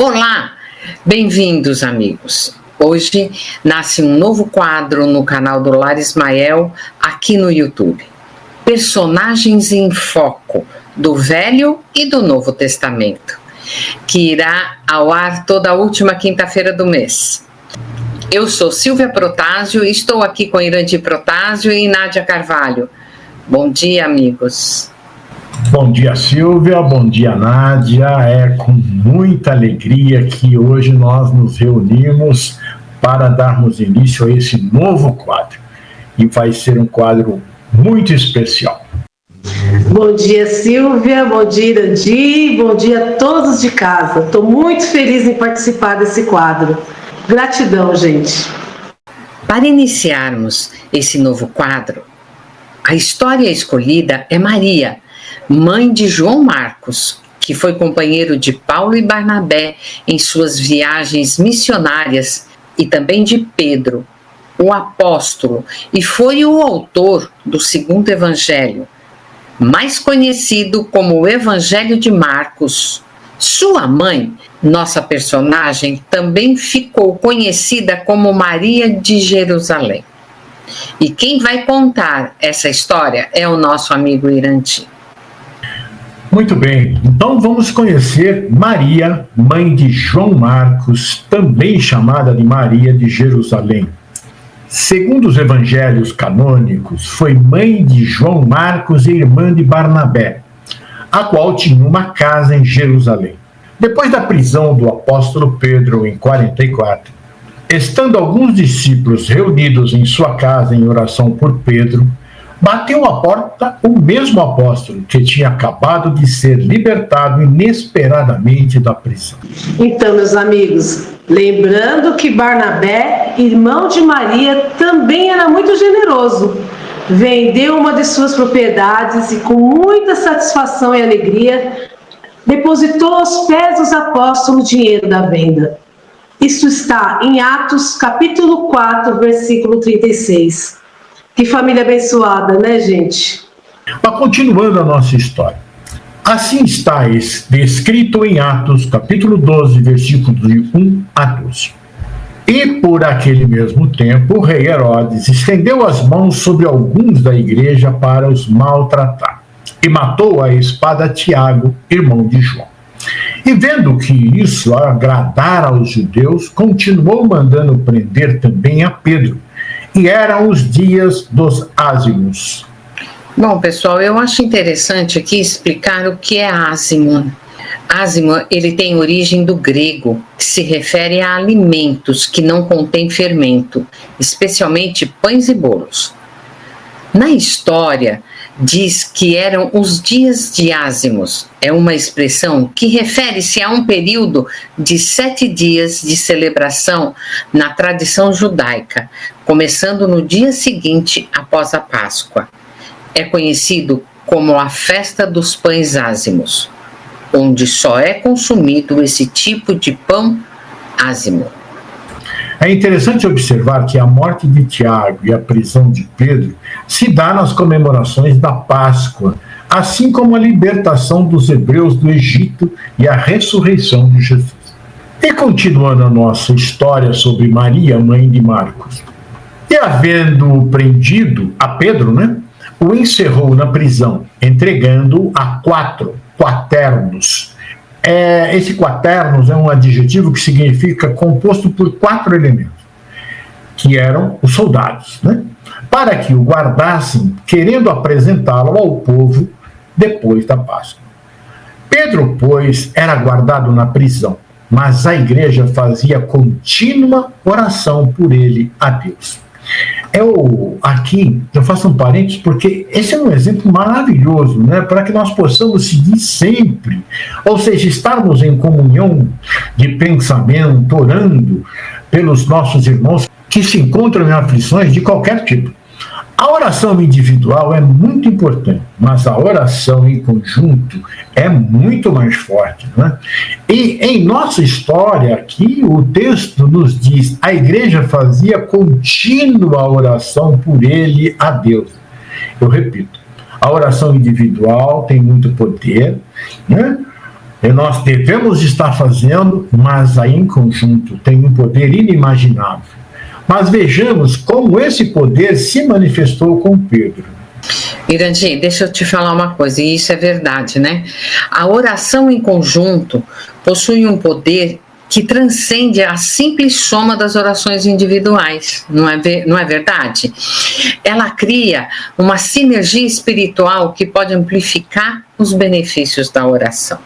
Olá, bem-vindos amigos. Hoje nasce um novo quadro no canal do Lar Ismael aqui no YouTube. Personagens em Foco, do Velho e do Novo Testamento, que irá ao ar toda a última quinta-feira do mês. Eu sou Silvia Protásio e estou aqui com Irandir Protásio e Nádia Carvalho. Bom dia, amigos. Bom dia, Silvia, bom dia, Nádia. É com muita alegria que hoje nós nos reunimos para darmos início a esse novo quadro. E vai ser um quadro muito especial. Bom dia, Silvia, bom dia, Irandir, bom dia a todos de casa. Estou muito feliz em participar desse quadro. Gratidão, gente. Para iniciarmos esse novo quadro, a história escolhida é Maria, mãe de João Marcos, que foi companheiro de Paulo e Barnabé em suas viagens missionárias, e também de Pedro, o apóstolo, e foi o autor do segundo evangelho, mais conhecido como o Evangelho de Marcos. Sua mãe, nossa personagem, também ficou conhecida como Maria de Jerusalém. E quem vai contar essa história é o nosso amigo Irandir. Muito bem, então vamos conhecer Maria, mãe de João Marcos, também chamada de Maria de Jerusalém. Segundo os evangelhos canônicos, foi mãe de João Marcos e irmã de Barnabé, a qual tinha uma casa em Jerusalém. Depois da prisão do apóstolo Pedro em 44, estando alguns discípulos reunidos em sua casa em oração por Pedro, bateu à porta o mesmo apóstolo que tinha acabado de ser libertado inesperadamente da prisão. Então, meus amigos, lembrando que Barnabé, irmão de Maria, também era muito generoso. Vendeu uma de suas propriedades e, com muita satisfação e alegria, depositou aos pés dos apóstolos o dinheiro da venda. Isso está em Atos, capítulo 4, versículo 36. Que família abençoada, né, gente? Mas continuando a nossa história. Assim está descrito em Atos, capítulo 12, versículos de 1 a 12. E por aquele mesmo tempo, o rei Herodes estendeu as mãos sobre alguns da igreja para os maltratar, e matou a espada Tiago, irmão de João. E vendo que isso agradara aos judeus, continuou mandando prender também a Pedro. E eram os dias dos ázimos. Bom, pessoal, eu acho interessante aqui explicar o que é ázimo. Ázimo, ele tem origem do grego, que se refere a alimentos que não contêm fermento, especialmente pães e bolos. Na história, diz que eram os dias de ázimos. É uma expressão que refere-se a um período de 7 dias de celebração na tradição judaica, começando no dia seguinte após a Páscoa. É conhecido como a Festa dos Pães Ázimos, onde só é consumido esse tipo de pão ázimo. É interessante observar que a morte de Tiago e a prisão de Pedro se dá nas comemorações da Páscoa, assim como a libertação dos hebreus do Egito e a ressurreição de Jesus. E continuando a nossa história sobre Maria, mãe de Marcos. E havendo prendido a Pedro, o encerrou na prisão, entregando-o a 4 quaternos. Esse quaternos é um adjetivo que significa composto por 4 elementos, que eram os soldados, para que o guardassem, querendo apresentá-lo ao povo depois da Páscoa. Pedro, pois, era guardado na prisão, mas a igreja fazia contínua oração por ele a Deus. Aqui eu faço um parênteses porque esse é um exemplo maravilhoso, para que nós possamos seguir sempre, ou seja, estarmos em comunhão de pensamento, orando pelos nossos irmãos que se encontram em aflições de qualquer tipo. A oração individual é muito importante, mas a oração em conjunto é muito mais forte. E em nossa história aqui, o texto nos diz, a igreja fazia contínua oração por ele a Deus. Eu repito, a oração individual tem muito poder, E nós devemos estar fazendo, mas aí em conjunto tem um poder inimaginável. Mas vejamos como esse poder se manifestou com Pedro. Irandir, deixa eu te falar uma coisa, e isso é verdade, né? A oração em conjunto possui um poder que transcende a simples soma das orações individuais, não é verdade? Ela cria uma sinergia espiritual que pode amplificar os benefícios da oração.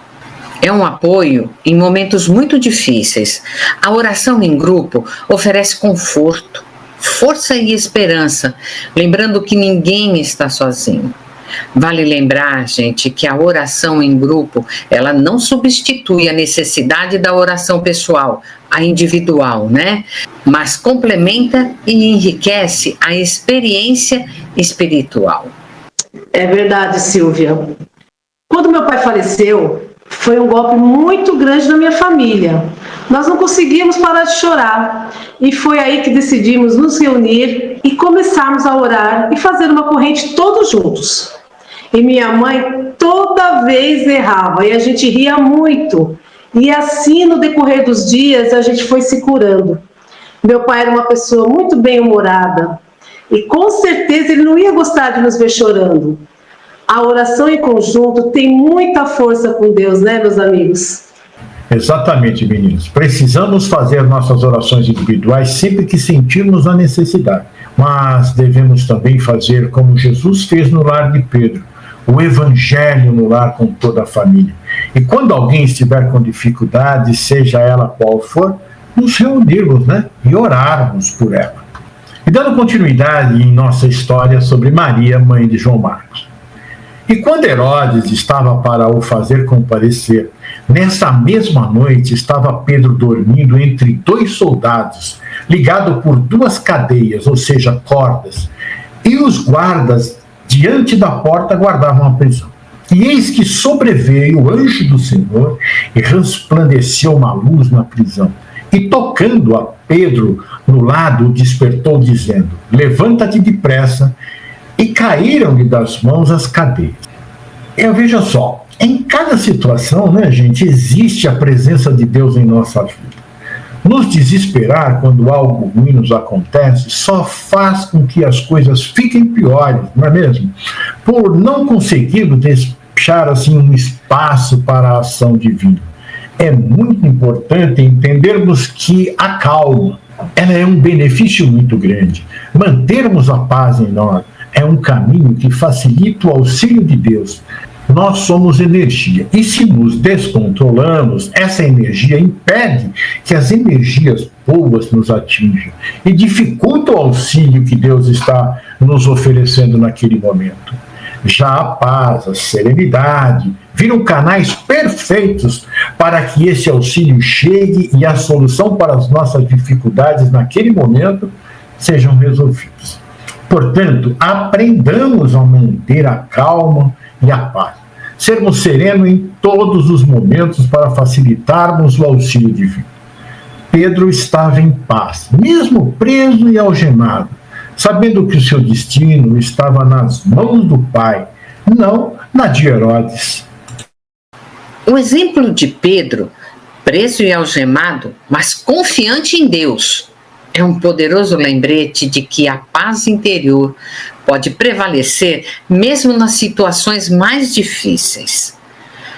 É um apoio em momentos muito difíceis. A oração em grupo oferece conforto, força e esperança, lembrando que ninguém está sozinho. Vale lembrar, gente, que a oração em grupo, ela não substitui a necessidade da oração pessoal, a individual, né? Mas complementa e enriquece a experiência espiritual. É verdade, Silvia. Quando meu pai faleceu, foi um golpe muito grande na minha família. Nós não conseguíamos parar de chorar. E foi aí que decidimos nos reunir e começarmos a orar e fazer uma corrente todos juntos. E minha mãe toda vez errava e a gente ria muito. E assim, no decorrer dos dias, a gente foi se curando. Meu pai era uma pessoa muito bem-humorada e com certeza ele não ia gostar de nos ver chorando. A oração em conjunto tem muita força com Deus, né, meus amigos? Exatamente, meninos. Precisamos fazer nossas orações individuais sempre que sentirmos a necessidade. Mas devemos também fazer como Jesus fez no lar de Pedro, o evangelho no lar com toda a família. E quando alguém estiver com dificuldade, seja ela qual for, nos reunirmos, né? E orarmos por ela. E dando continuidade em nossa história sobre Maria, mãe de João Marcos. E quando Herodes estava para o fazer comparecer, nessa mesma noite estava Pedro dormindo entre 2 soldados, ligado por 2 cadeias, ou seja, cordas, e os guardas diante da porta guardavam a prisão. E eis que sobreveio o anjo do Senhor e resplandeceu uma luz na prisão. E tocando a Pedro no lado, o despertou, dizendo: levanta-te depressa. E caíram-lhe das mãos as cadeias. Veja só, em cada situação, né, gente, existe a presença de Deus em nossa vida. Nos desesperar quando algo ruim nos acontece só faz com que as coisas fiquem piores, não é mesmo? Por não conseguirmos deixar assim um espaço para a ação divina. É muito importante entendermos que a calma, ela é um benefício muito grande. Mantermos a paz em nós é um caminho que facilita o auxílio de Deus. Nós somos energia, e se nos descontrolamos, essa energia impede que as energias boas nos atinjam e dificulta o auxílio que Deus está nos oferecendo naquele momento. Já a paz, a serenidade, viram canais perfeitos para que esse auxílio chegue e a solução para as nossas dificuldades naquele momento sejam resolvidas. Portanto, aprendamos a manter a calma e a paz. Sermos serenos em todos os momentos para facilitarmos o auxílio divino. Pedro estava em paz, mesmo preso e algemado, sabendo que o seu destino estava nas mãos do Pai, não na de Herodes. O exemplo de Pedro, preso e algemado, mas confiante em Deus, é um poderoso lembrete de que a paz interior pode prevalecer mesmo nas situações mais difíceis.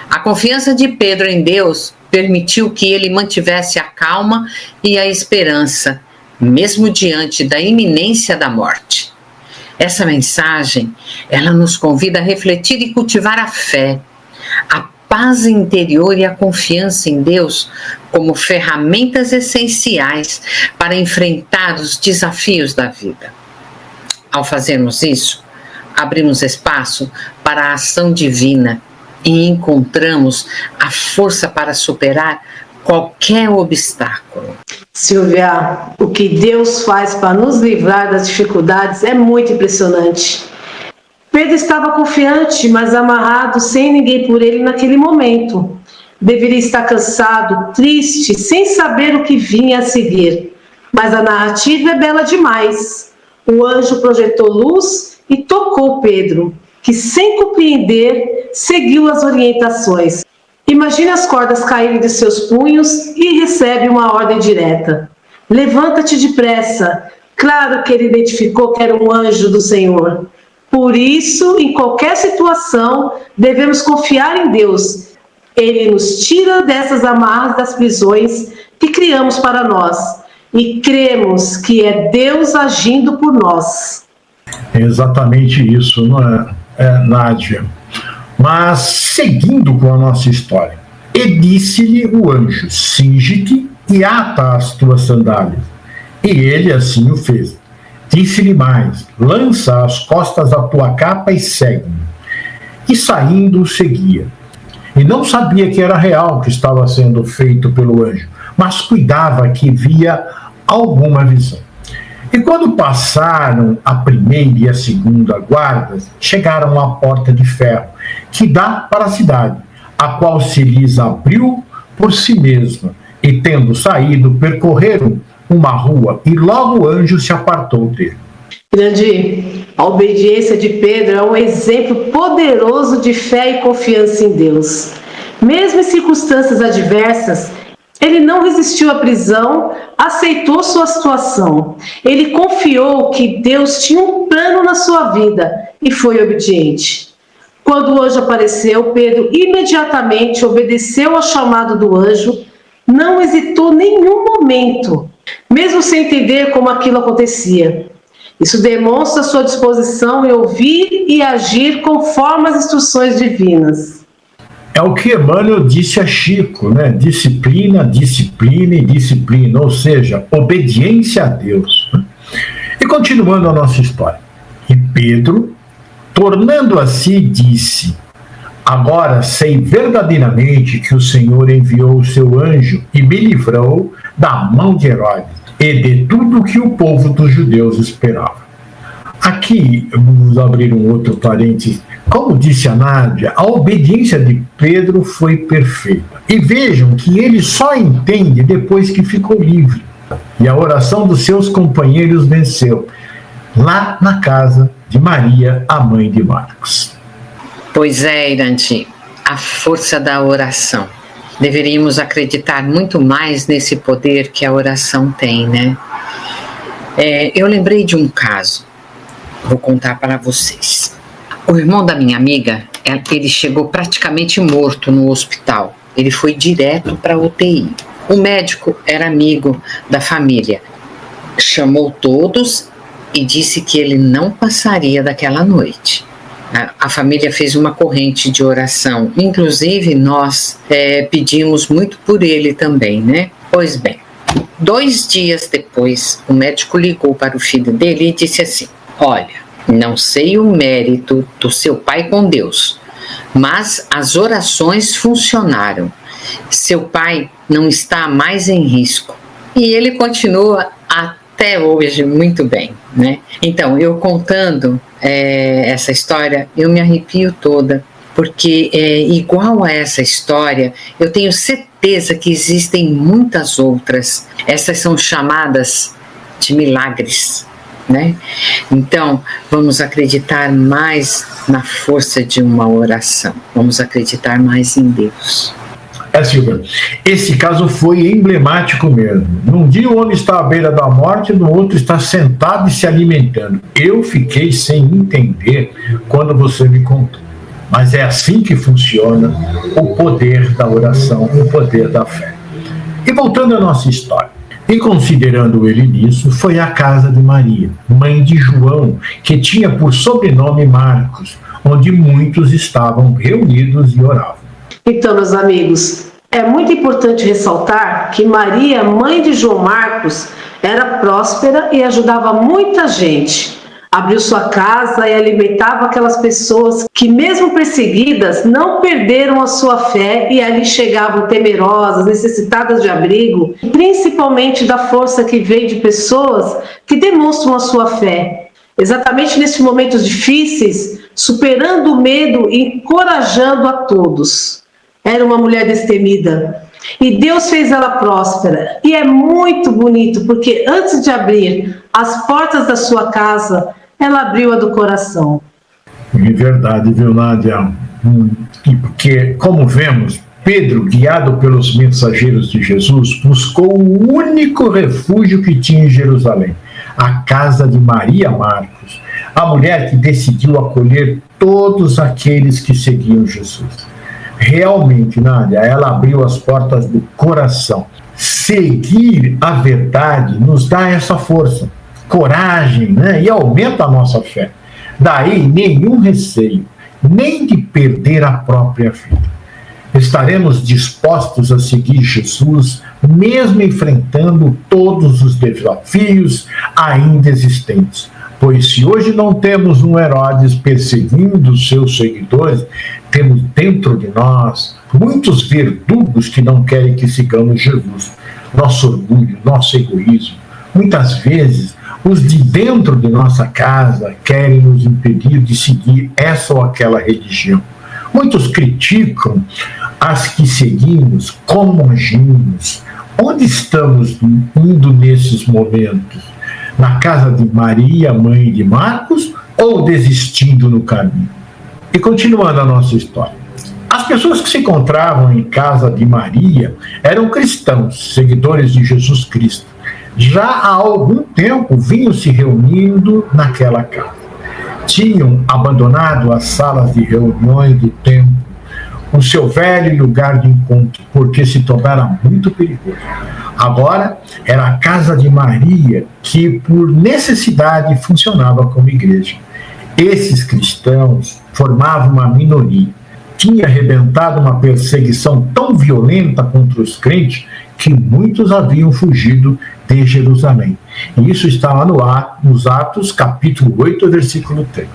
A confiança de Pedro em Deus permitiu que ele mantivesse a calma e a esperança, mesmo diante da iminência da morte. Essa mensagem, ela nos convida a refletir e cultivar a fé, a paz interior e a confiança em Deus como ferramentas essenciais para enfrentar os desafios da vida. Ao fazermos isso, abrimos espaço para a ação divina e encontramos a força para superar qualquer obstáculo. Silvia, o que Deus faz para nos livrar das dificuldades é muito impressionante. Pedro estava confiante, mas amarrado, sem ninguém por ele naquele momento. Deveria estar cansado, triste, sem saber o que vinha a seguir. Mas a narrativa é bela demais. O anjo projetou luz e tocou Pedro, que sem compreender, seguiu as orientações. Imagine as cordas caírem de seus punhos e recebe uma ordem direta. Levanta-te depressa. Claro que ele identificou que era um anjo do Senhor. Por isso, em qualquer situação, devemos confiar em Deus. Ele nos tira dessas amarras das prisões que criamos para nós. E cremos que é Deus agindo por nós. É exatamente isso, não é, Nádia? Mas, seguindo com a nossa história, e disse-lhe o anjo: cinge-te e ata as tuas sandálias. E ele assim o fez. Disse-lhe mais: lança às costas a tua capa e segue-me. E saindo o seguia. E não sabia que era real o que estava sendo feito pelo anjo, mas cuidava que via alguma visão. E quando passaram a primeira e a segunda guardas, chegaram à porta de ferro, que dá para a cidade, a qual se lhes abriu por si mesma, e tendo saído, percorreram uma rua, e logo o anjo se apartou dele. Grande, a obediência de Pedro é um exemplo poderoso de fé e confiança em Deus. Mesmo em circunstâncias adversas, ele não resistiu à prisão, aceitou sua situação. Ele confiou que Deus tinha um plano na sua vida e foi obediente. Quando o anjo apareceu, Pedro imediatamente obedeceu ao chamado do anjo, não hesitou nenhum momento, mesmo sem entender como aquilo acontecia. Isso demonstra sua disposição em ouvir e agir conforme as instruções divinas. É o que Emmanuel disse a Chico, né? Disciplina, disciplina e disciplina, ou seja, obediência a Deus. E continuando a nossa história. E Pedro, tornando a si, disse: agora sei verdadeiramente que o Senhor enviou o seu anjo e me livrou da mão de Herodes e de tudo que o povo dos judeus esperava. Aqui, vamos abrir um outro parênteses. Como disse a Nádia, a obediência de Pedro foi perfeita. E vejam que ele só entende depois que ficou livre. E a oração dos seus companheiros venceu, lá na casa de Maria, a mãe de Marcos. Pois é, Iranti, a força da oração. Deveríamos acreditar muito mais nesse poder que a oração tem, né? Eu lembrei de um caso, vou contar para vocês. O irmão da minha amiga, ele chegou praticamente morto no hospital. Ele foi direto para a UTI. O médico era amigo da família. Chamou todos e disse que ele não passaria daquela noite. A família fez uma corrente de oração. Inclusive, nós pedimos muito por ele também, né? Pois bem, 2 dias depois, o médico ligou para o filho dele e disse assim: olha, não sei o mérito do seu pai com Deus, mas as orações funcionaram. Seu pai não está mais em risco. E ele continua até hoje muito bem, né? Então, eu contando essa história, eu me arrepio toda, porque igual a essa história, eu tenho certeza que existem muitas outras. Essas são chamadas de milagres, né? Então, vamos acreditar mais na força de uma oração. Vamos acreditar mais em Deus. Silvia, esse caso foi emblemático mesmo. Num dia o homem está à beira da morte, no outro está sentado e se alimentando. Eu fiquei sem entender quando você me contou. Mas é assim que funciona o poder da oração, o poder da fé. E voltando à nossa história. E considerando ele nisso, foi à casa de Maria, mãe de João, que tinha por sobrenome Marcos, onde muitos estavam reunidos e oravam. Então, meus amigos, é muito importante ressaltar que Maria, mãe de João Marcos, era próspera e ajudava muita gente. Abriu sua casa e alimentava aquelas pessoas que, mesmo perseguidas, não perderam a sua fé e ali chegavam temerosas, necessitadas de abrigo, principalmente da força que vem de pessoas que demonstram a sua fé. Exatamente nesses momentos difíceis, superando o medo e encorajando a todos. Era uma mulher destemida. E Deus fez ela próspera. E é muito bonito, porque antes de abrir as portas da sua casa, ela abriu a do coração. É verdade, viu, Nádia? E porque, como vemos, Pedro, guiado pelos mensageiros de Jesus, buscou o único refúgio que tinha em Jerusalém, a casa de Maria Marcos, a mulher que decidiu acolher todos aqueles que seguiam Jesus. Realmente, Nádia, ela abriu as portas do coração. Seguir a verdade nos dá essa força, coragem, né? E aumenta a nossa fé. Daí nenhum receio, nem de perder a própria vida. Estaremos dispostos a seguir Jesus, mesmo enfrentando todos os desafios ainda existentes. Pois se hoje não temos um Herodes perseguindo seus seguidores, temos dentro de nós muitos verdugos que não querem que sigamos Jesus. Nosso orgulho, nosso egoísmo. Muitas vezes, os de dentro de nossa casa querem nos impedir de seguir essa ou aquela religião. Muitos criticam as que seguimos, como agimos. Onde estamos indo nesses momentos? Na casa de Maria, mãe de Marcos, ou desistindo no caminho? E continuando a nossa história. As pessoas que se encontravam em casa de Maria eram cristãos, seguidores de Jesus Cristo. Já há algum tempo vinham se reunindo naquela casa. Tinham abandonado as salas de reuniões do templo, o seu velho lugar de encontro, porque se tornara muito perigoso. Agora era a casa de Maria que, por necessidade, funcionava como igreja. Esses cristãos formavam uma minoria. Tinha arrebentado uma perseguição tão violenta contra os crentes que muitos haviam fugido de Jerusalém. E isso está lá nos Atos, capítulo 8, versículo 3.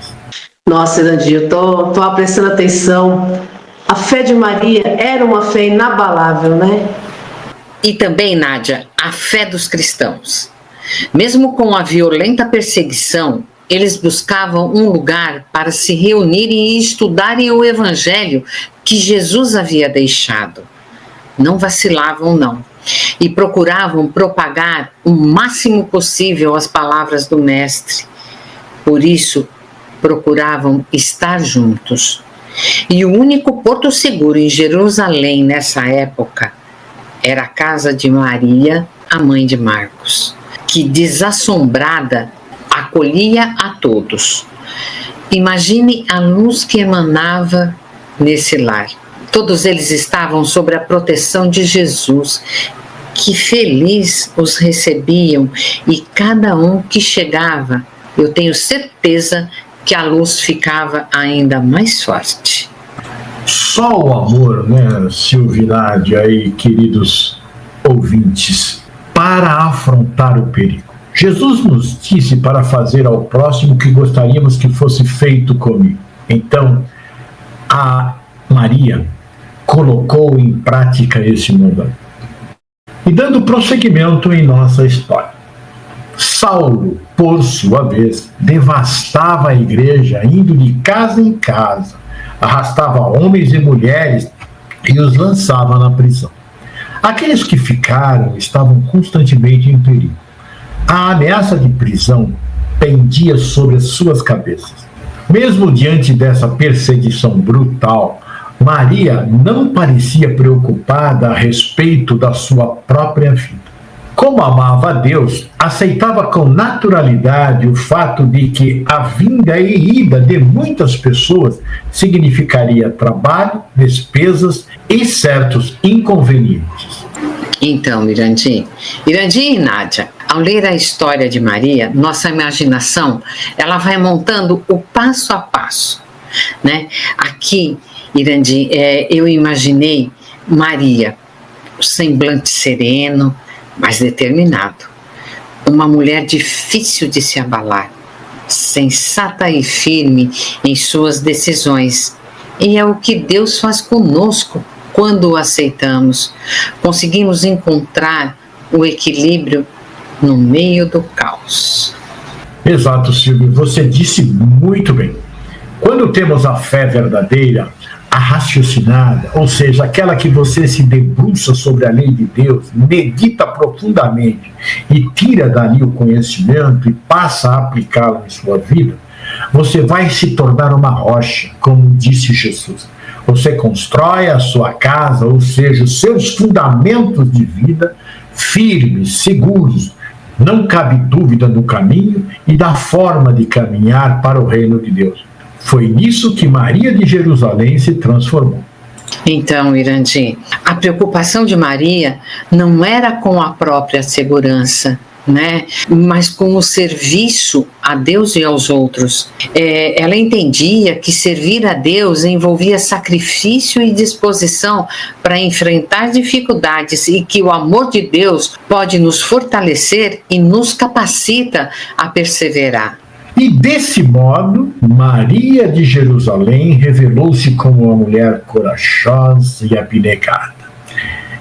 Nossa, Irandir, eu tô prestando atenção. A fé de Maria era uma fé inabalável, né? E também, Nádia, a fé dos cristãos. Mesmo com a violenta perseguição, eles buscavam um lugar para se reunirem e estudarem o evangelho que Jesus havia deixado. Não vacilavam, não. E procuravam propagar o máximo possível as palavras do Mestre. Por isso, procuravam estar juntos. E o único porto seguro em Jerusalém nessa época era a casa de Maria, a mãe de Marcos, que, desassombrada, acolhia a todos. Imagine a luz que emanava nesse lar. Todos eles estavam sob a proteção de Jesus, que feliz os recebiam, e cada um que chegava, eu tenho certeza que a luz ficava ainda mais forte. Só o amor, né, Silvinade, aí, queridos ouvintes, para afrontar o perigo. Jesus nos disse para fazer ao próximo o que gostaríamos que fosse feito comigo. Então, a Maria colocou em prática esse modelo. E dando prosseguimento em nossa história. Saulo, por sua vez, devastava a igreja, indo de casa em casa, arrastava homens e mulheres e os lançava na prisão. Aqueles que ficaram estavam constantemente em perigo. A ameaça de prisão pendia sobre as suas cabeças. Mesmo diante dessa perseguição brutal, Maria não parecia preocupada a respeito da sua própria vida. Como amava a Deus, aceitava com naturalidade o fato de que a vinda e ida de muitas pessoas significaria trabalho, despesas e certos inconvenientes. Então, Irandir e Nádia, ao ler a história de Maria, nossa imaginação, ela vai montando o passo a passo, né? Aqui, Irandir, eu imaginei Maria, o semblante sereno, mas determinado. Uma mulher difícil de se abalar, sensata e firme em suas decisões. E é o que Deus faz conosco quando o aceitamos. Conseguimos encontrar o equilíbrio no meio do caos. Exato, Silvio, você disse muito bem. Quando temos a fé verdadeira, a raciocinada, ou seja, aquela que você se debruça sobre a lei de Deus, medita profundamente e tira dali o conhecimento e passa a aplicá-lo em sua vida, você vai se tornar uma rocha, como disse Jesus. Você constrói a sua casa, ou seja, os seus fundamentos de vida, firmes, seguros. Não cabe dúvida do caminho e da forma de caminhar para o reino de Deus. Foi nisso que Maria de Jerusalém se transformou. Então, Irandir, a preocupação de Maria não era com a própria segurança, né? Mas com o serviço a Deus e aos outros. Ela entendia que servir a Deus envolvia sacrifício e disposição para enfrentar dificuldades e que o amor de Deus pode nos fortalecer e nos capacita a perseverar. E desse modo, Maria de Jerusalém revelou-se como uma mulher corajosa e abnegada.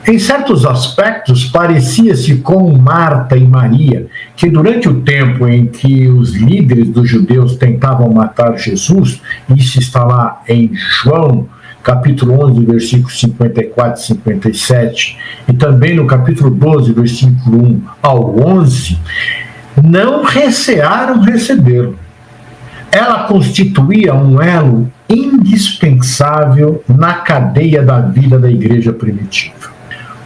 Em certos aspectos, parecia-se com Marta e Maria, que durante o tempo em que os líderes dos judeus tentavam matar Jesus, isso está lá em João, capítulo 11, versículos 54 e 57, e também no capítulo 12, versículo 1 ao 11, não recearam recebê-lo. Ela constituía um elo indispensável na cadeia da vida da igreja primitiva.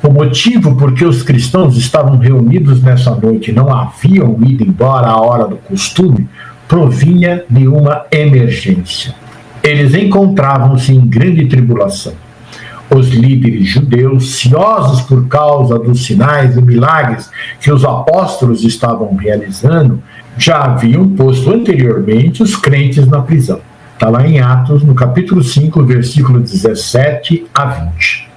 O motivo por que os cristãos estavam reunidos nessa noite e não haviam ido embora à hora do costume provinha de uma emergência. Eles encontravam-se em grande tribulação. Os líderes judeus, ciosos por causa dos sinais e milagres que os apóstolos estavam realizando, já haviam posto anteriormente os crentes na prisão. Está lá em Atos, no capítulo 5, versículo 17 a 20.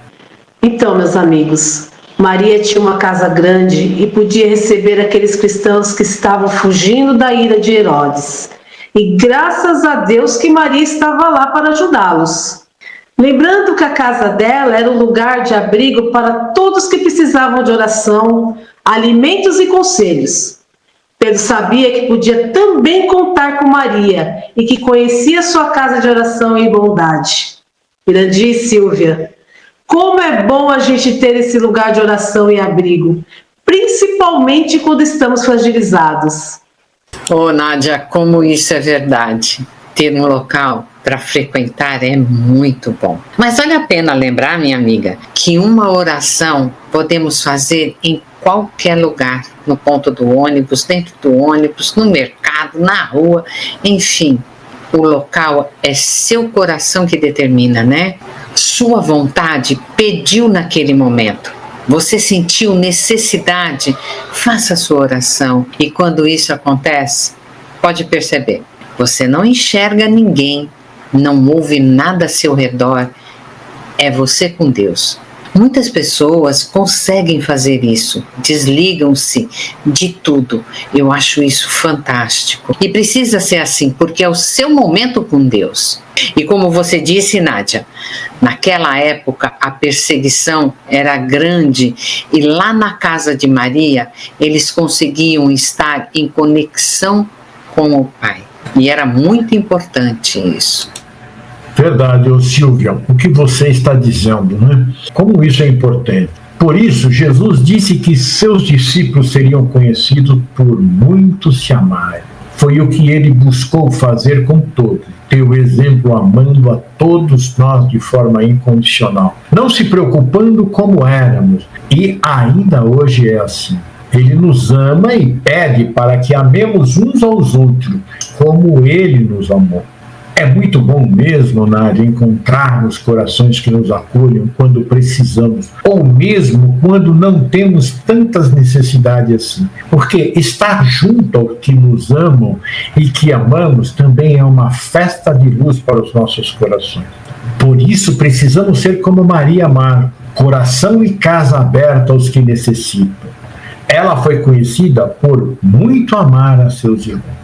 Então, meus amigos, Maria tinha uma casa grande e podia receber aqueles cristãos que estavam fugindo da ira de Herodes. E graças a Deus que Maria estava lá para ajudá-los. Lembrando que a casa dela era um lugar de abrigo para todos que precisavam de oração, alimentos e conselhos. Pedro sabia que podia também contar com Maria e que conhecia sua casa de oração e bondade. Irandir e Silvia, como é bom a gente ter esse lugar de oração e abrigo, principalmente quando estamos fragilizados. Nádia, como isso é verdade. Ter um local para frequentar é muito bom. Mas vale a pena lembrar, minha amiga, que uma oração podemos fazer em qualquer lugar, no ponto do ônibus, dentro do ônibus, no mercado, na rua, enfim. O local é seu coração que determina, né? Sua vontade pediu naquele momento. Você sentiu necessidade, faça a sua oração. E quando isso acontece, pode perceber, você não enxerga ninguém, não ouve nada a seu redor, é você com Deus. Muitas pessoas conseguem fazer isso, desligam-se de tudo. Eu acho isso fantástico. E precisa ser assim, porque é o seu momento com Deus. E como você disse, Nádia, naquela época a perseguição era grande e lá na casa de Maria eles conseguiam estar em conexão com o Pai. E era muito importante isso. Verdade, Silvia, o que você está dizendo, né? Como isso é importante. Por isso, Jesus disse que seus discípulos seriam conhecidos por muitos se amarem. Foi o que ele buscou fazer com todos, ter o exemplo amando a todos nós de forma incondicional, não se preocupando como éramos, e ainda hoje é assim. Ele nos ama e pede para que amemos uns aos outros, como ele nos amou. É muito bom mesmo, Nádia, encontrarmos corações que nos acolham quando precisamos, ou mesmo quando não temos tantas necessidades assim. Porque estar junto aos que nos amam e que amamos também é uma festa de luz para os nossos corações. Por isso precisamos ser como Maria Marta, coração e casa aberta aos que necessitam. Ela foi conhecida por muito amar a seus irmãos.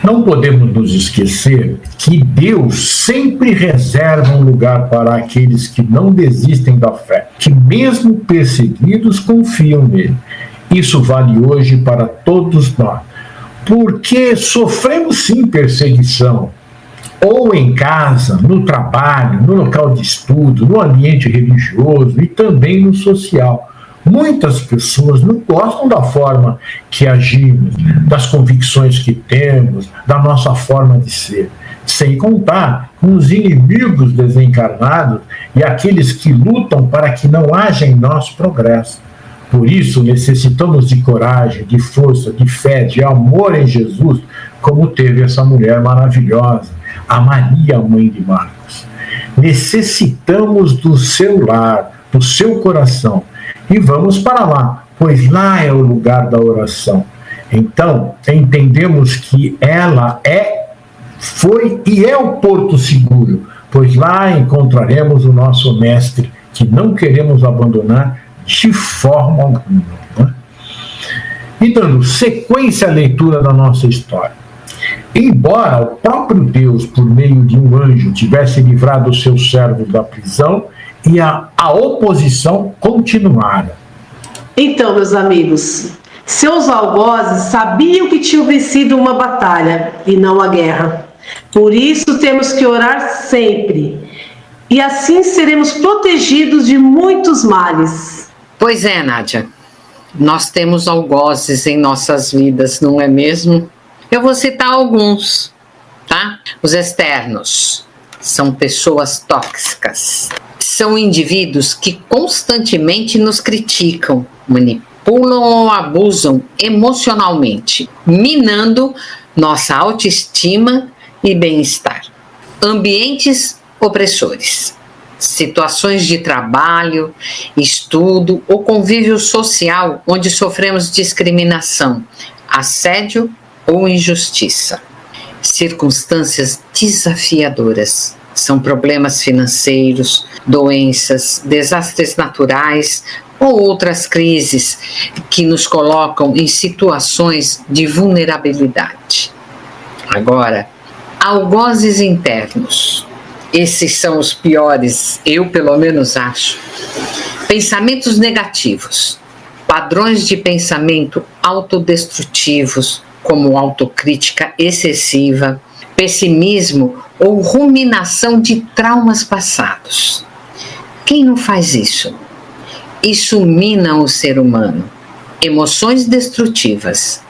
Não podemos nos esquecer que Deus sempre reserva um lugar para aqueles que não desistem da fé, que mesmo perseguidos confiam nele. Isso vale hoje para todos nós, porque sofremos sim perseguição, ou em casa, no trabalho, no local de estudo, no ambiente religioso e também no social. Muitas pessoas não gostam da forma que agimos, das convicções que temos, da nossa forma de ser. Sem contar com os inimigos desencarnados e aqueles que lutam para que não haja em nós progresso. Por isso, necessitamos de coragem, de força, de fé, de amor em Jesus, como teve essa mulher maravilhosa, a Maria, mãe de Marcos. Necessitamos do seu lar, do seu coração, e vamos para lá, pois lá é o lugar da oração. Então, entendemos que ela foi e é o porto seguro, pois lá encontraremos o nosso mestre, que não queremos abandonar de forma alguma. Né? E dando sequência à leitura da nossa história. Embora o próprio Deus, por meio de um anjo, tivesse livrado os seus servos da prisão, e a oposição continuara. Então, meus amigos, seus algozes sabiam que tinham vencido uma batalha e não a guerra. Por isso temos que orar sempre, e assim seremos protegidos de muitos males. Pois é, Nádia, nós temos algozes em nossas vidas, não é mesmo? Eu vou citar alguns, tá? Os externos são pessoas tóxicas. São indivíduos que constantemente nos criticam, manipulam ou abusam emocionalmente, minando nossa autoestima e bem-estar. Ambientes opressores, situações de trabalho, estudo ou convívio social onde sofremos discriminação, assédio ou injustiça. Circunstâncias desafiadoras. São problemas financeiros, doenças, desastres naturais ou outras crises que nos colocam em situações de vulnerabilidade. Agora, algozes internos. Esses são os piores, eu pelo menos acho. Pensamentos negativos, padrões de pensamento autodestrutivos, como autocrítica excessiva, pessimismo ou ruminação de traumas passados. Quem não faz isso? Isso mina o ser humano. Emoções destrutivas,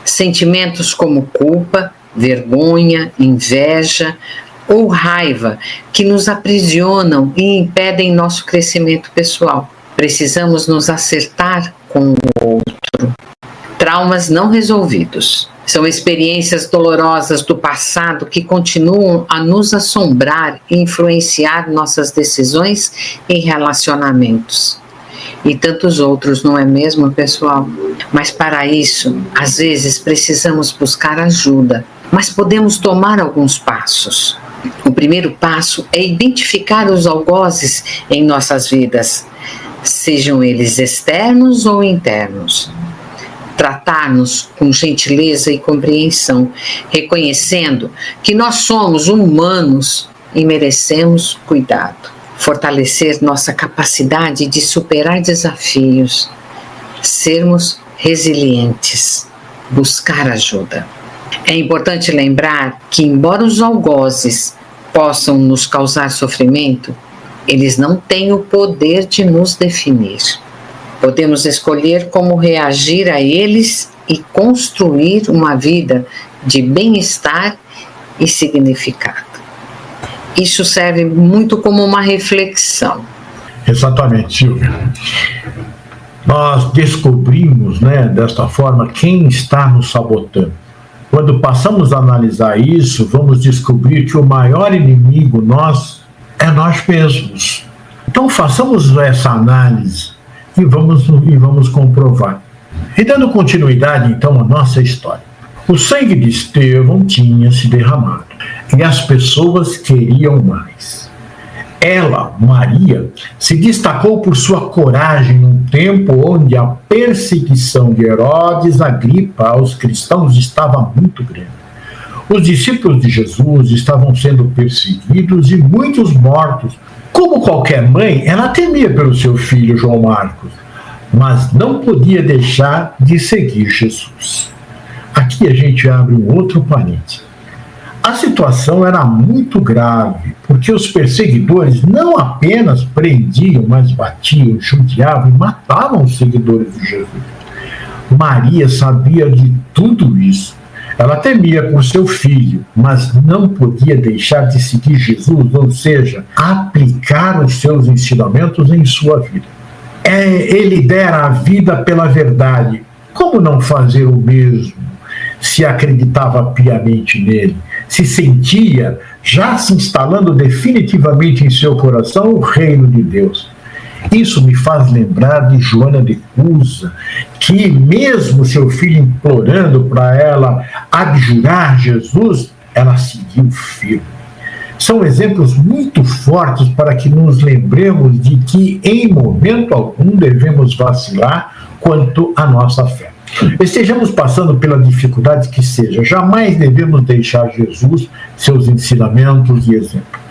sentimentos como culpa, vergonha, inveja ou raiva que nos aprisionam e impedem nosso crescimento pessoal. Precisamos nos acertar com o outro. Traumas não resolvidos. São experiências dolorosas do passado que continuam a nos assombrar e influenciar nossas decisões em relacionamentos. E tantos outros, não é mesmo, pessoal? Mas para isso, às vezes precisamos buscar ajuda, mas podemos tomar alguns passos. O primeiro passo é identificar os algozes em nossas vidas, sejam eles externos ou internos. Tratar-nos com gentileza e compreensão, reconhecendo que nós somos humanos e merecemos cuidado. Fortalecer nossa capacidade de superar desafios, sermos resilientes, buscar ajuda. É importante lembrar que, embora os algozes possam nos causar sofrimento, eles não têm o poder de nos definir. Podemos escolher como reagir a eles e construir uma vida de bem-estar e significado. Isso serve muito como uma reflexão. Exatamente, Silvia. Nós descobrimos, desta forma, quem está nos sabotando. Quando passamos a analisar isso, vamos descobrir que o maior inimigo nosso é nós mesmos. Então façamos essa análise e vamos comprovar. E dando continuidade, então, à nossa história. O sangue de Estevão tinha se derramado e as pessoas queriam mais. Ela, Maria, se destacou por sua coragem num tempo onde a perseguição de Herodes Agripa aos cristãos estava muito grande. Os discípulos de Jesus estavam sendo perseguidos e muitos mortos. Como qualquer mãe, ela temia pelo seu filho João Marcos, mas não podia deixar de seguir Jesus. Aqui a gente abre um outro parênteses. A situação era muito grave, porque os perseguidores não apenas prendiam, mas batiam, judiavam e matavam os seguidores de Jesus. Maria sabia de tudo isso. Ela temia por seu filho, mas não podia deixar de seguir Jesus, ou seja, aplicar os seus ensinamentos em sua vida. Ele dera a vida pela verdade. Como não fazer o mesmo se acreditava piamente nele? Se sentia já se instalando definitivamente em seu coração o reino de Deus. Isso me faz lembrar de Joana de Cusa, que mesmo seu filho implorando para ela abjurar Jesus, ela seguiu firme. São exemplos muito fortes para que nos lembremos de que em momento algum devemos vacilar quanto à nossa fé. Estejamos passando pela dificuldade que seja, jamais devemos deixar Jesus, seus ensinamentos e exemplos.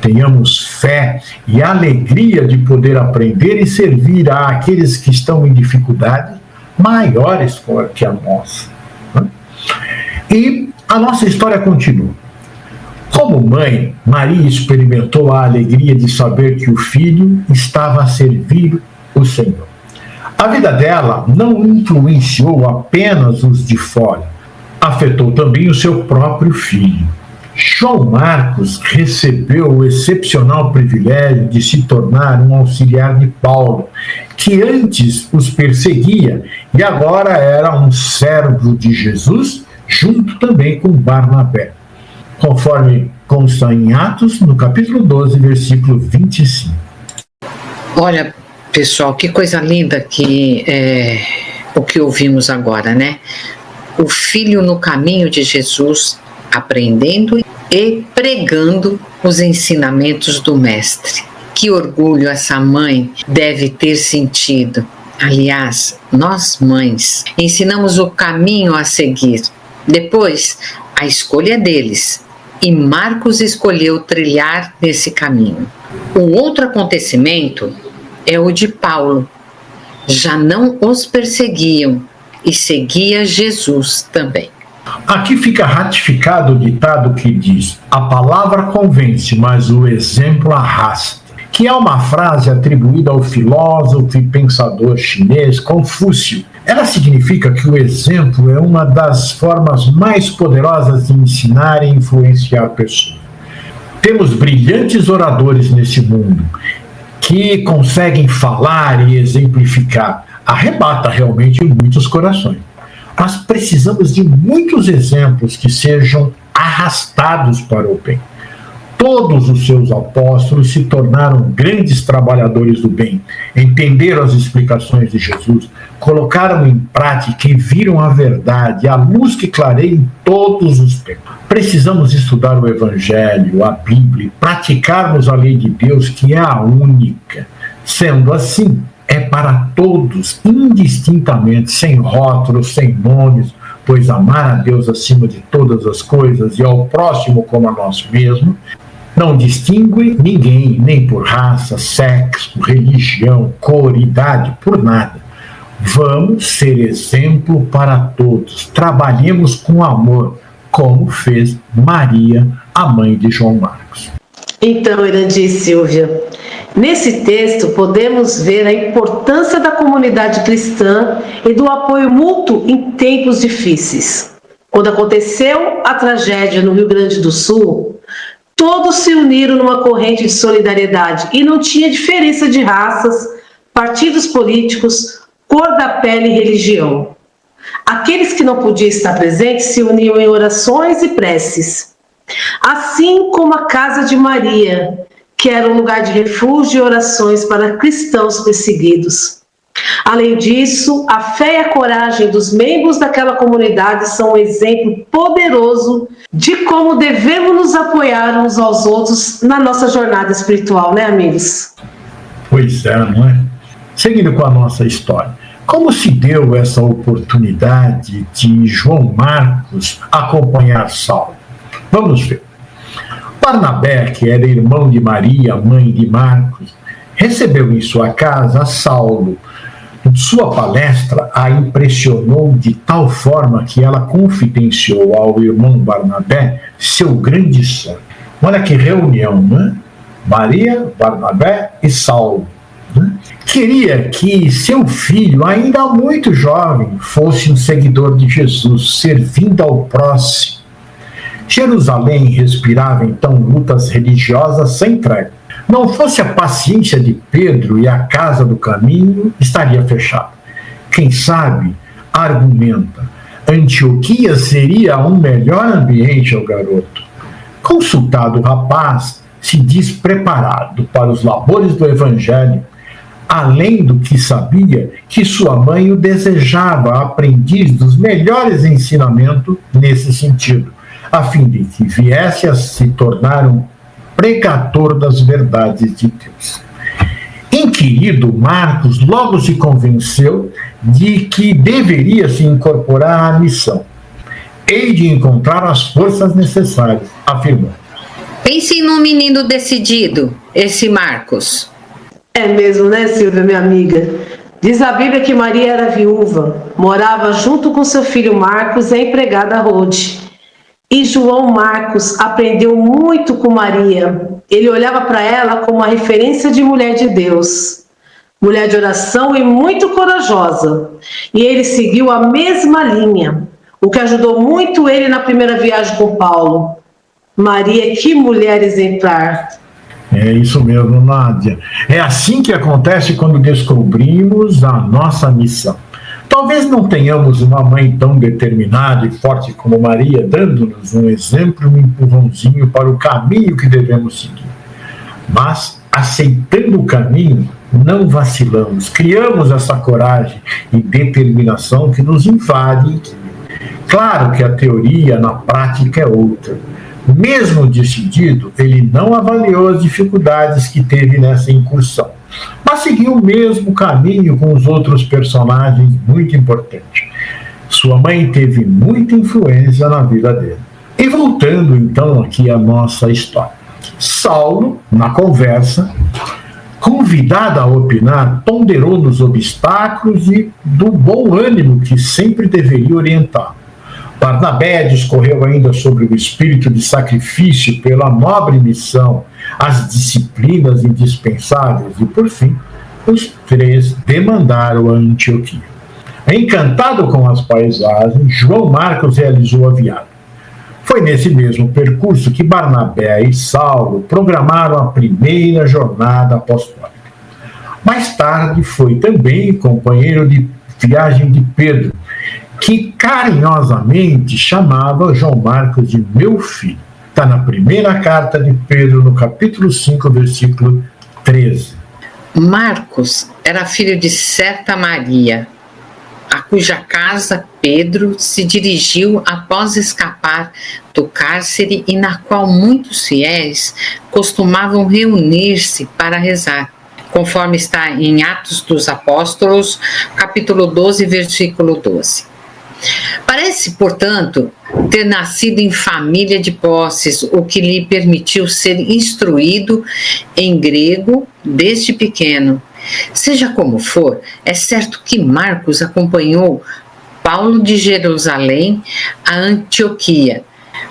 Tenhamos fé e alegria de poder aprender e servir àqueles que estão em dificuldades maiores que a nossa. E a nossa história continua. Como mãe, Maria experimentou a alegria de saber que o filho estava a servir o Senhor. A vida dela não influenciou apenas os de fora, afetou também o seu próprio filho. João Marcos recebeu o excepcional privilégio de se tornar um auxiliar de Paulo, que antes os perseguia e agora era um servo de Jesus, junto também com Barnabé, conforme consta em Atos, no capítulo 12, versículo 25. Olha, pessoal, que coisa linda que o que ouvimos agora, né? O filho no caminho de Jesus, aprendendo e pregando os ensinamentos do mestre. Que orgulho essa mãe deve ter sentido. Aliás, nós mães ensinamos o caminho a seguir. Depois, a escolha é deles. E Marcos escolheu trilhar nesse caminho. O outro acontecimento é o de Paulo. Já não os perseguiam e seguia Jesus também. Aqui fica ratificado o ditado que diz: a palavra convence, mas o exemplo arrasta, que é uma frase atribuída ao filósofo e pensador chinês Confúcio. Ela significa que o exemplo é uma das formas mais poderosas de ensinar e influenciar pessoas. Temos brilhantes oradores nesse mundo que conseguem falar e exemplificar. Arrebata realmente muitos corações. Mas precisamos de muitos exemplos que sejam arrastados para o bem. Todos os seus apóstolos se tornaram grandes trabalhadores do bem, entenderam as explicações de Jesus, colocaram em prática e viram a verdade, a luz que clareia em todos os tempos. Precisamos estudar o Evangelho, a Bíblia, e praticarmos a lei de Deus, que é a única. Sendo assim, é para todos, indistintamente, sem rótulos, sem nomes, pois amar a Deus acima de todas as coisas e ao próximo como a nós mesmos, não distingue ninguém, nem por raça, sexo, religião, cor, idade, por nada. Vamos ser exemplo para todos. Trabalhemos com amor, como fez Maria, a mãe de João Marcos. Então, Irandir e Silvia, nesse texto podemos ver a importância da comunidade cristã e do apoio mútuo em tempos difíceis. Quando aconteceu a tragédia no Rio Grande do Sul, todos se uniram numa corrente de solidariedade e não tinha diferença de raças, partidos políticos, cor da pele e religião. Aqueles que não podiam estar presentes se uniam em orações e preces. Assim como a casa de Maria, que era um lugar de refúgio e orações para cristãos perseguidos. Além disso, a fé e a coragem dos membros daquela comunidade são um exemplo poderoso de como devemos nos apoiar uns aos outros na nossa jornada espiritual, né, amigos? Pois é, não é? Seguindo com a nossa história, como se deu essa oportunidade de João Marcos acompanhar Saulo? Vamos ver. Barnabé, que era irmão de Maria, mãe de Marcos, recebeu em sua casa Saulo, Sua palestra a impressionou de tal forma que ela confidenciou ao irmão Barnabé seu grande sonho. Olha que reunião, né? Maria, Barnabé e Saulo. Né? Queria que seu filho, ainda muito jovem, fosse um seguidor de Jesus, servindo ao próximo. Jerusalém respirava então lutas religiosas sem trégua. Não fosse a paciência de Pedro e a casa do caminho, estaria fechada. Quem sabe, argumenta, Antioquia seria um melhor ambiente ao garoto. Consultado o rapaz, se diz preparado para os labores do evangelho, além do que sabia que sua mãe o desejava aprendiz dos melhores ensinamentos nesse sentido, a fim de que viesse a se tornar um pregador das verdades de Deus. Inquirido, Marcos logo se convenceu de que deveria se incorporar à missão. Hei de encontrar as forças necessárias, afirmou. Pense num menino decidido, esse Marcos. É mesmo, né, Silvia, minha amiga? Diz a Bíblia que Maria era viúva, morava junto com seu filho Marcos e a empregada Rode. E João Marcos aprendeu muito com Maria. Ele olhava para ela como uma referência de mulher de Deus, mulher de oração e muito corajosa. E ele seguiu a mesma linha, o que ajudou muito ele na primeira viagem com Paulo. Maria, que mulher exemplar! É isso mesmo, Nádia. É assim que acontece quando descobrimos a nossa missão. Talvez não tenhamos uma mãe tão determinada e forte como Maria, dando-nos um exemplo, um empurrãozinho para o caminho que devemos seguir. Mas, aceitando o caminho, não vacilamos, criamos essa coragem e determinação que nos invade. Claro que a teoria na prática é outra. Mesmo decidido, ele não avaliou as dificuldades que teve nessa incursão, mas seguiu o mesmo caminho com os outros personagens muito importantes. Sua mãe teve muita influência na vida dele. E voltando então aqui à nossa história. Saulo, na conversa, convidado a opinar, ponderou nos obstáculos e do bom ânimo que sempre deveria orientar. Barnabé discorreu ainda sobre o espírito de sacrifício pela nobre missão, as disciplinas indispensáveis e, por fim, os três demandaram a Antioquia. Encantado com as paisagens, João Marcos realizou a viagem. Foi nesse mesmo percurso que Barnabé e Saulo programaram a primeira jornada apostólica. Mais tarde foi também companheiro de viagem de Pedro, que carinhosamente chamava João Marcos de meu filho. Está na primeira carta de Pedro, no capítulo 5, versículo 13. Marcos era filho de certa Maria, a cuja casa Pedro se dirigiu após escapar do cárcere e na qual muitos fiéis costumavam reunir-se para rezar, conforme está em Atos dos Apóstolos, capítulo 12, versículo 12. Parece, portanto, ter nascido em família de posses, o que lhe permitiu ser instruído em grego desde pequeno. Seja como for, é certo que Marcos acompanhou Paulo de Jerusalém a Antioquia,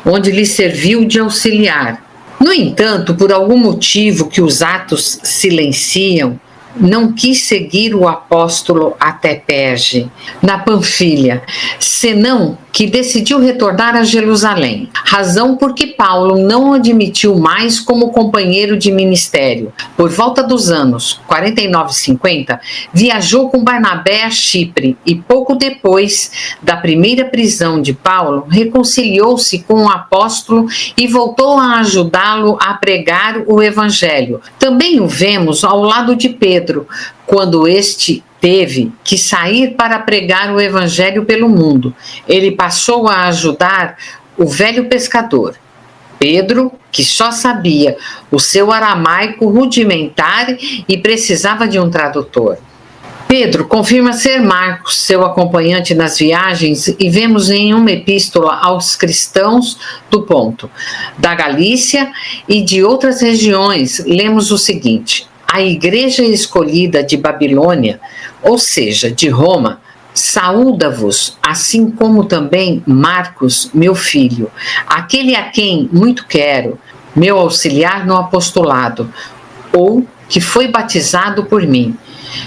onde lhe serviu de auxiliar. No entanto, por algum motivo que os Atos silenciam, não quis seguir o apóstolo até Perge, na Panfilha, senão que decidiu retornar a Jerusalém, razão porque Paulo não o admitiu mais como companheiro de ministério. Por volta dos anos 49 e 50, viajou com Barnabé a Chipre e pouco depois da primeira prisão de Paulo, reconciliou-se com o apóstolo e voltou a ajudá-lo a pregar o evangelho. Também o vemos ao lado de Pedro, quando este teve que sair para pregar o evangelho pelo mundo. Ele passou a ajudar o velho pescador. Pedro, que só sabia o seu aramaico rudimentar e precisava de um tradutor. Pedro confirma ser Marcos, seu acompanhante nas viagens, e vemos em uma epístola aos cristãos do Ponto, da Galícia e de outras regiões, lemos o seguinte: A igreja escolhida de Babilônia, ou seja, de Roma, saúda-vos, assim como também Marcos, meu filho, aquele a quem muito quero, meu auxiliar no apostolado, ou que foi batizado por mim.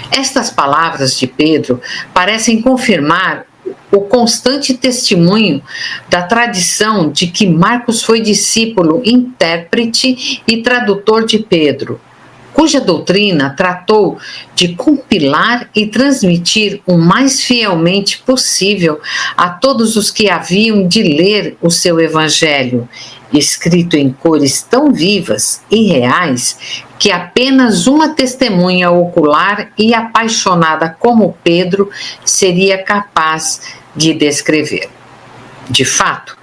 Estas palavras de Pedro parecem confirmar o constante testemunho da tradição de que Marcos foi discípulo, intérprete e tradutor de Pedro, cuja doutrina tratou de compilar e transmitir o mais fielmente possível a todos os que haviam de ler o seu evangelho, escrito em cores tão vivas e reais que apenas uma testemunha ocular e apaixonada como Pedro seria capaz de descrever. De fato,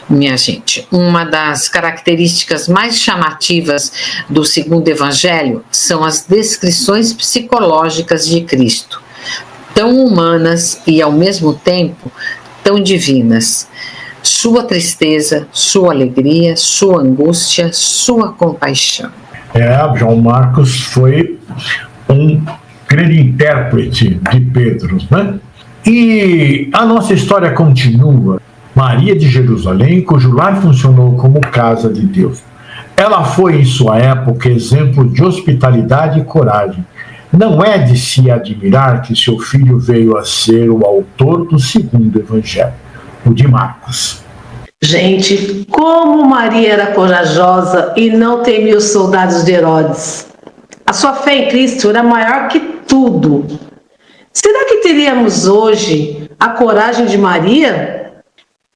minha gente, uma das características mais chamativas do segundo evangelho são as descrições psicológicas de Cristo, tão humanas e ao mesmo tempo tão divinas. Sua tristeza, sua alegria, sua angústia, sua compaixão. João Marcos foi um grande intérprete de Pedro, né? E a nossa história continua. Maria de Jerusalém, cujo lar funcionou como casa de Deus. Ela foi, em sua época, exemplo de hospitalidade e coragem. Não é de se admirar que seu filho veio a ser o autor do segundo evangelho, o de Marcos. Gente, como Maria era corajosa e não temia os soldados de Herodes. A sua fé em Cristo era maior que tudo. Será que teríamos hoje a coragem de Maria?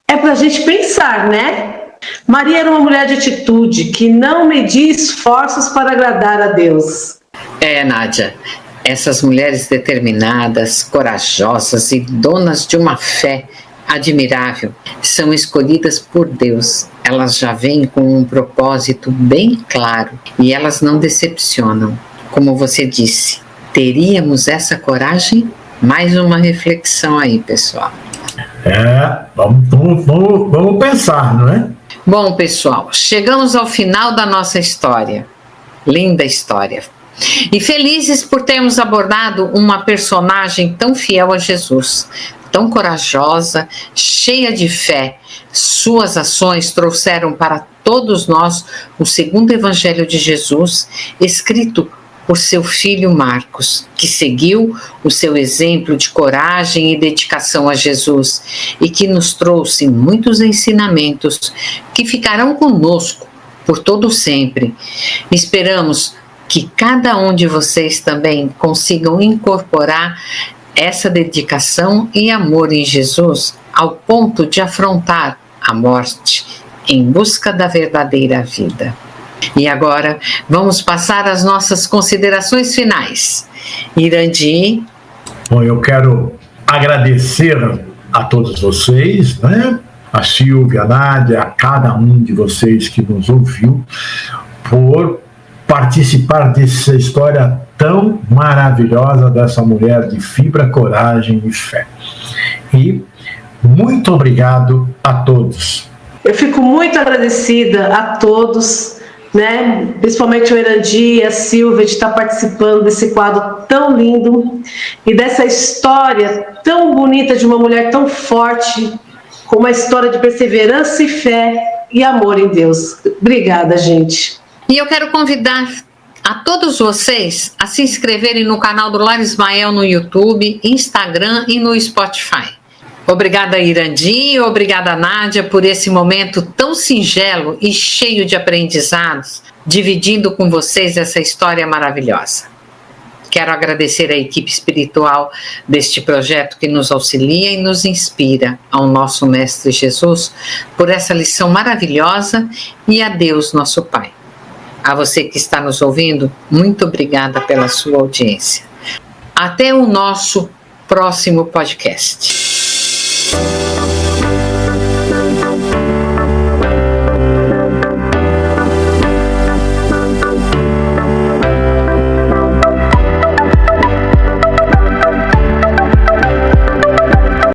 É para a gente pensar, né? Maria era uma mulher de atitude que não media esforços para agradar a Deus. Nádia, essas mulheres determinadas, corajosas e donas de uma fé admirável são escolhidas por Deus. Elas já vêm com um propósito bem claro e elas não decepcionam. Como você disse, teríamos essa coragem? Mais uma reflexão aí, pessoal. Vamos pensar, não é? Bom, pessoal, chegamos ao final da nossa história. Linda história. E felizes por termos abordado uma personagem tão fiel a Jesus, tão corajosa, cheia de fé. Suas ações trouxeram para todos nós o segundo evangelho de Jesus, escrito por seu filho Marcos, que seguiu o seu exemplo de coragem e dedicação a Jesus e que nos trouxe muitos ensinamentos que ficarão conosco por todo sempre. Esperamos que cada um de vocês também consigam incorporar essa dedicação e amor em Jesus ao ponto de afrontar a morte em busca da verdadeira vida. E agora vamos passar às nossas considerações finais. Irandi. Bom, eu quero agradecer a todos vocês, né? A Silvia, a Nádia, a cada um de vocês que nos ouviu, por participar dessa história tão maravilhosa dessa mulher de fibra, coragem e fé. E muito obrigado a todos. Eu fico muito agradecida a todos, né? Principalmente o Irandi e a Silvia de estar participando desse quadro tão lindo e dessa história tão bonita de uma mulher tão forte, com uma história de perseverança e fé e amor em Deus. Obrigada, gente. E eu quero convidar a todos vocês a se inscreverem no canal do Lar Ismael no YouTube, Instagram e no Spotify. Obrigada, Irandi, obrigada, Nádia, por esse momento tão singelo e cheio de aprendizados, dividindo com vocês essa história maravilhosa. Quero agradecer a equipe espiritual deste projeto que nos auxilia e nos inspira, ao nosso Mestre Jesus, por essa lição maravilhosa, e a Deus, nosso Pai. A você que está nos ouvindo, muito obrigada pela sua audiência. Até o nosso próximo podcast.